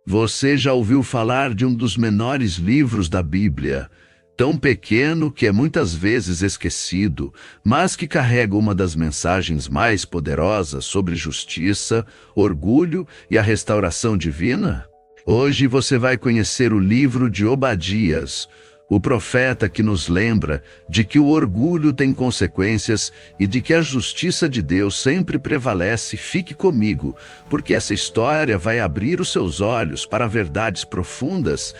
Você já ouviu falar de um dos menores livros da Bíblia, tão pequeno que é muitas vezes esquecido, mas que carrega uma das mensagens mais poderosas sobre justiça, orgulho e a restauração divina? Hoje você vai conhecer o livro de Obadias, o profeta que nos lembra de que o orgulho tem consequências e de que a justiça de Deus sempre prevalece. Fique comigo, porque essa história vai abrir os seus olhos para verdades profundas.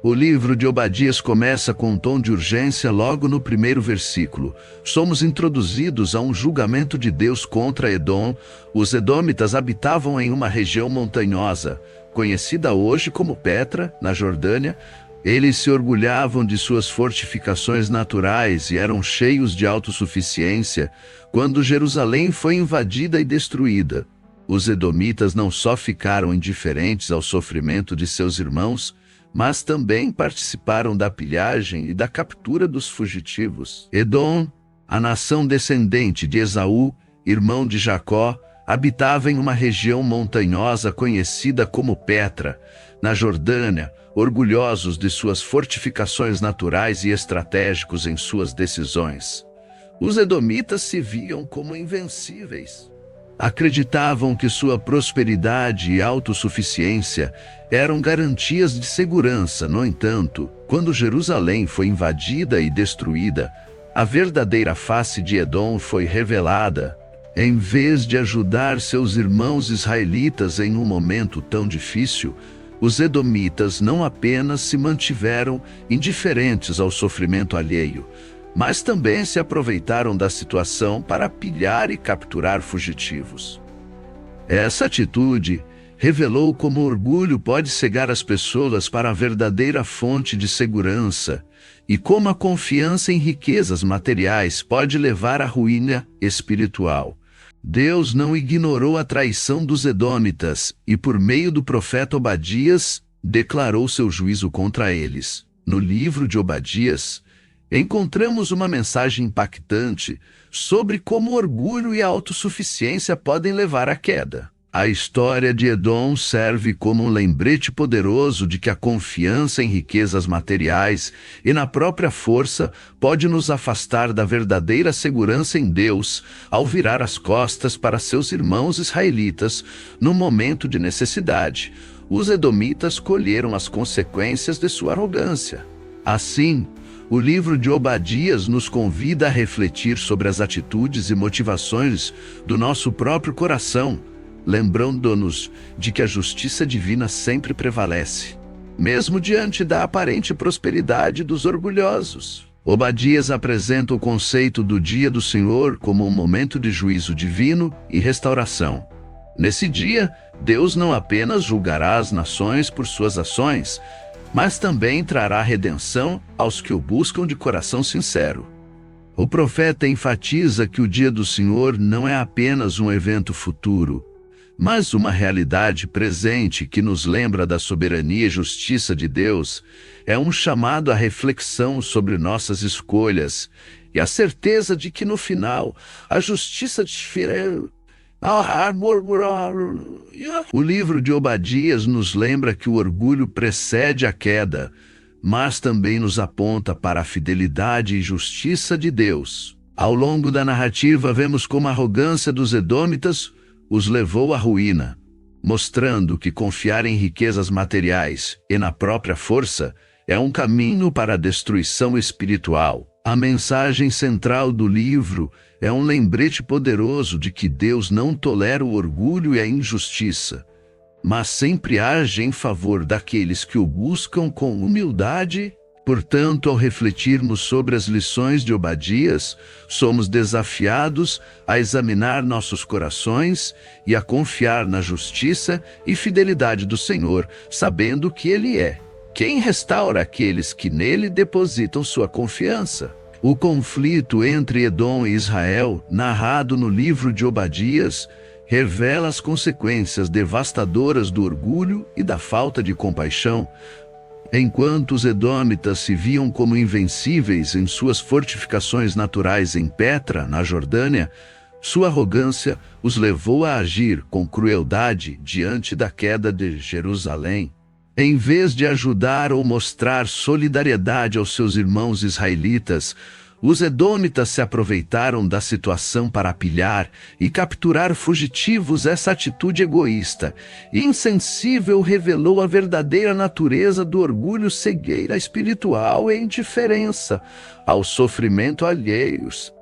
O livro de Obadias começa com um tom de urgência logo no primeiro versículo. Somos introduzidos a um julgamento de Deus contra Edom. Os edômitas habitavam em uma região montanhosa, conhecida hoje como Petra, na Jordânia. Eles se orgulhavam de suas fortificações naturais e eram cheios de autossuficiência quando Jerusalém foi invadida e destruída. Os edomitas não só ficaram indiferentes ao sofrimento de seus irmãos, mas também participaram da pilhagem e da captura dos fugitivos. Edom, a nação descendente de Esaú, irmão de Jacó, habitava em uma região montanhosa conhecida como Petra, na Jordânia, orgulhosos de suas fortificações naturais e estratégicos em suas decisões. Os edomitas se viam como invencíveis. Acreditavam que sua prosperidade e autossuficiência eram garantias de segurança. No entanto, quando Jerusalém foi invadida e destruída, a verdadeira face de Edom foi revelada. Em vez de ajudar seus irmãos israelitas em um momento tão difícil, os edomitas não apenas se mantiveram indiferentes ao sofrimento alheio, mas também se aproveitaram da situação para pilhar e capturar fugitivos. Essa atitude revelou como o orgulho pode cegar as pessoas para a verdadeira fonte de segurança e como a confiança em riquezas materiais pode levar à ruína espiritual. Deus não ignorou a traição dos edômitas e, por meio do profeta Obadias, declarou seu juízo contra eles. No livro de Obadias, encontramos uma mensagem impactante sobre como o orgulho e a autossuficiência podem levar à queda. A história de Edom serve como um lembrete poderoso de que a confiança em riquezas materiais e na própria força pode nos afastar da verdadeira segurança em Deus ao virar as costas para seus irmãos israelitas no momento de necessidade. Os edomitas colheram as consequências de sua arrogância. Assim, o livro de Obadias nos convida a refletir sobre as atitudes e motivações do nosso próprio coração, lembrando-nos de que a justiça divina sempre prevalece, mesmo diante da aparente prosperidade dos orgulhosos. Obadias apresenta o conceito do dia do Senhor como um momento de juízo divino e restauração. Nesse dia, Deus não apenas julgará as nações por suas ações, mas também trará redenção aos que o buscam de coração sincero. O profeta enfatiza que o dia do Senhor não é apenas um evento futuro, mas uma realidade presente que nos lembra da soberania e justiça de Deus. É um chamado à reflexão sobre nossas escolhas e a certeza de que no final a justiça difere. O livro de Obadias nos lembra que o orgulho precede a queda, mas também nos aponta para a fidelidade e justiça de Deus. Ao longo da narrativa vemos como a arrogância dos edômitas os levou à ruína, mostrando que confiar em riquezas materiais e na própria força é um caminho para a destruição espiritual. A mensagem central do livro é um lembrete poderoso de que Deus não tolera o orgulho e a injustiça, mas sempre age em favor daqueles que o buscam com humildade. Portanto, ao refletirmos sobre as lições de Obadias, somos desafiados a examinar nossos corações e a confiar na justiça e fidelidade do Senhor, sabendo que Ele é quem restaura aqueles que nele depositam sua confiança. O conflito entre Edom e Israel, narrado no livro de Obadias, revela as consequências devastadoras do orgulho e da falta de compaixão. Enquanto os edômitas se viam como invencíveis em suas fortificações naturais em Petra, na Jordânia, Sua arrogância os levou a agir com crueldade diante da queda de Jerusalém. Em vez de ajudar ou mostrar solidariedade aos seus irmãos israelitas, os edômitas se aproveitaram da situação para pilhar e capturar fugitivos. Essa atitude egoísta e insensível revelou a verdadeira natureza do orgulho, cegueira espiritual e indiferença ao sofrimento alheios.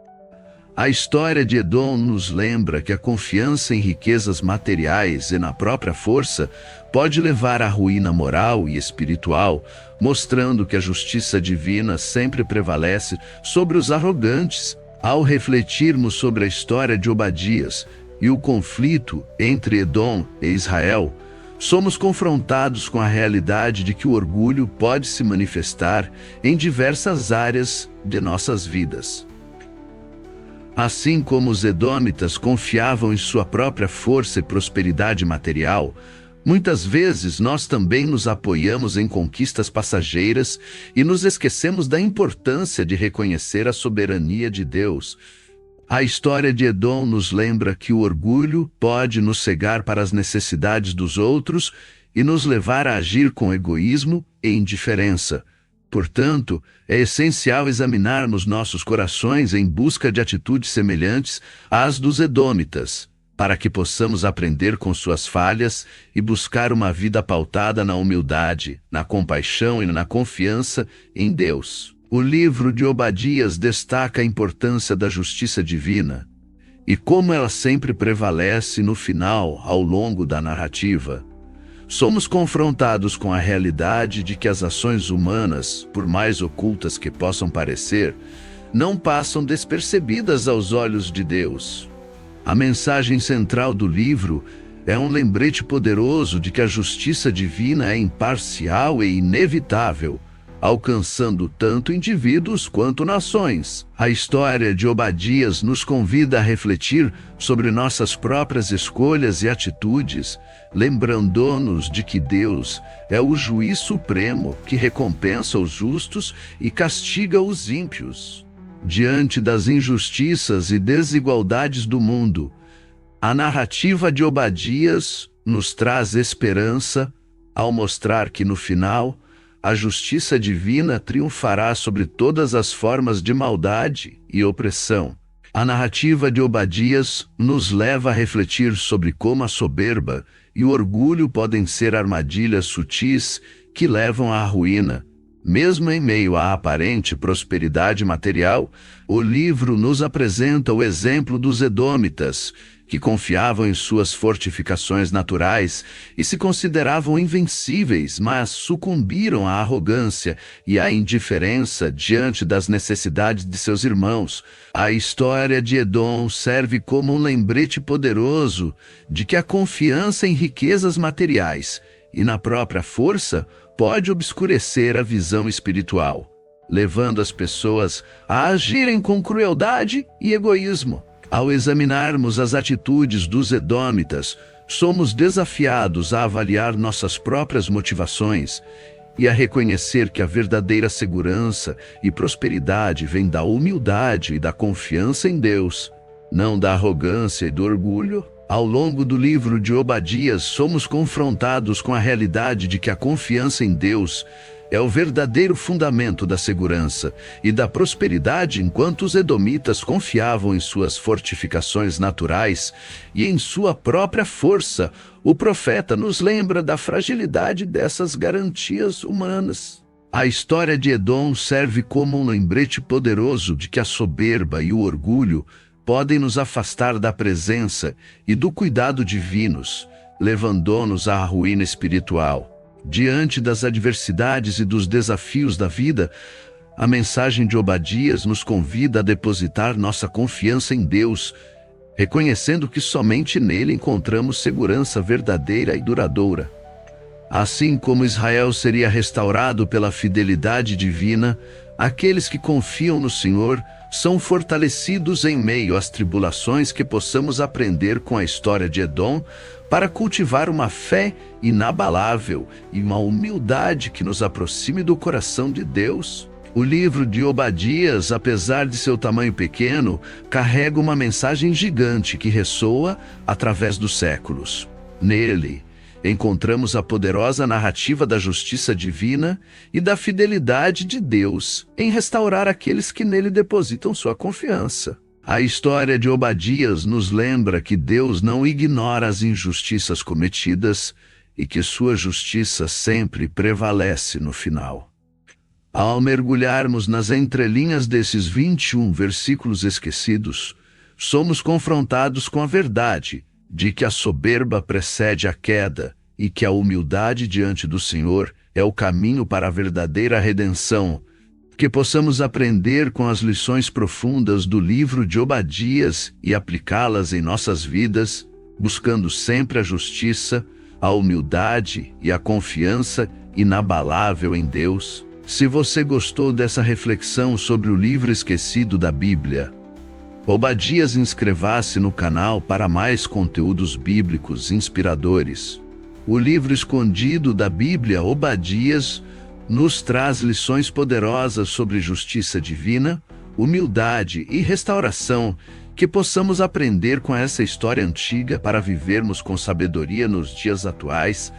A história de Edom nos lembra que a confiança em riquezas materiais e na própria força pode levar à ruína moral e espiritual, mostrando que a justiça divina sempre prevalece sobre os arrogantes. Ao refletirmos sobre a história de Obadias e o conflito entre Edom e Israel, somos confrontados com a realidade de que o orgulho pode se manifestar em diversas áreas de nossas vidas. Assim como os edômitas confiavam em sua própria força e prosperidade material, muitas vezes nós também nos apoiamos em conquistas passageiras e nos esquecemos da importância de reconhecer a soberania de Deus. A história de Edom nos lembra que o orgulho pode nos cegar para as necessidades dos outros e nos levar a agir com egoísmo e indiferença. Portanto, é essencial examinarmos nossos corações em busca de atitudes semelhantes às dos edômitas, para que possamos aprender com suas falhas e buscar uma vida pautada na humildade, na compaixão e na confiança em Deus. O livro de Obadias destaca a importância da justiça divina e como ela sempre prevalece no final, ao longo da narrativa. Somos confrontados com a realidade de que as ações humanas, por mais ocultas que possam parecer, não passam despercebidas aos olhos de Deus. A mensagem central do livro é um lembrete poderoso de que a justiça divina é imparcial e inevitável, alcançando tanto indivíduos quanto nações. A história de Obadias nos convida a refletir sobre nossas próprias escolhas e atitudes, lembrando-nos de que Deus é o juiz supremo que recompensa os justos e castiga os ímpios. Diante das injustiças e desigualdades do mundo, a narrativa de Obadias nos traz esperança ao mostrar que, no final, a justiça divina triunfará sobre todas as formas de maldade e opressão. A narrativa de Obadias nos leva a refletir sobre como a soberba e o orgulho podem ser armadilhas sutis que levam à ruína. Mesmo em meio à aparente prosperidade material, o livro nos apresenta o exemplo dos edômitas, que confiavam em suas fortificações naturais e se consideravam invencíveis, mas sucumbiram à arrogância e à indiferença diante das necessidades de seus irmãos. A história de Edom serve como um lembrete poderoso de que a confiança em riquezas materiais e na própria força pode obscurecer a visão espiritual, levando as pessoas a agirem com crueldade e egoísmo. Ao examinarmos as atitudes dos edômitas, somos desafiados a avaliar nossas próprias motivações e a reconhecer que a verdadeira segurança e prosperidade vem da humildade e da confiança em Deus, não da arrogância e do orgulho. Ao longo do livro de Obadias, somos confrontados com a realidade de que a confiança em Deus é o verdadeiro fundamento da segurança e da prosperidade, enquanto os edomitas confiavam em suas fortificações naturais e em sua própria força. O profeta nos lembra da fragilidade dessas garantias humanas. A história de Edom serve como um lembrete poderoso de que a soberba e o orgulho podem nos afastar da presença e do cuidado divinos, levando-nos à ruína espiritual. Diante das adversidades e dos desafios da vida, a mensagem de Obadias nos convida a depositar nossa confiança em Deus, reconhecendo que somente nele encontramos segurança verdadeira e duradoura. Assim como Israel seria restaurado pela fidelidade divina, aqueles que confiam no Senhor são fortalecidos em meio às tribulações. Que possamos aprender com a história de Edom para cultivar uma fé inabalável e uma humildade que nos aproxime do coração de Deus. O livro de Obadias, apesar de seu tamanho pequeno, carrega uma mensagem gigante que ressoa através dos séculos. Nele, encontramos a poderosa narrativa da justiça divina e da fidelidade de Deus em restaurar aqueles que nele depositam sua confiança. A história de Obadias nos lembra que Deus não ignora as injustiças cometidas e que sua justiça sempre prevalece no final. Ao mergulharmos nas entrelinhas desses 21 versículos esquecidos, somos confrontados com a verdade de que a soberba precede a queda e que a humildade diante do Senhor é o caminho para a verdadeira redenção. Que possamos aprender com as lições profundas do livro de Obadias e aplicá-las em nossas vidas, buscando sempre a justiça, a humildade e a confiança inabalável em Deus. Se você gostou dessa reflexão sobre o livro esquecido da Bíblia, Obadias, inscreva-se no canal para mais conteúdos bíblicos inspiradores. O livro escondido da Bíblia, Obadias, nos traz lições poderosas sobre justiça divina, humildade e restauração, que possamos aprender com essa história antiga para vivermos com sabedoria nos dias atuais.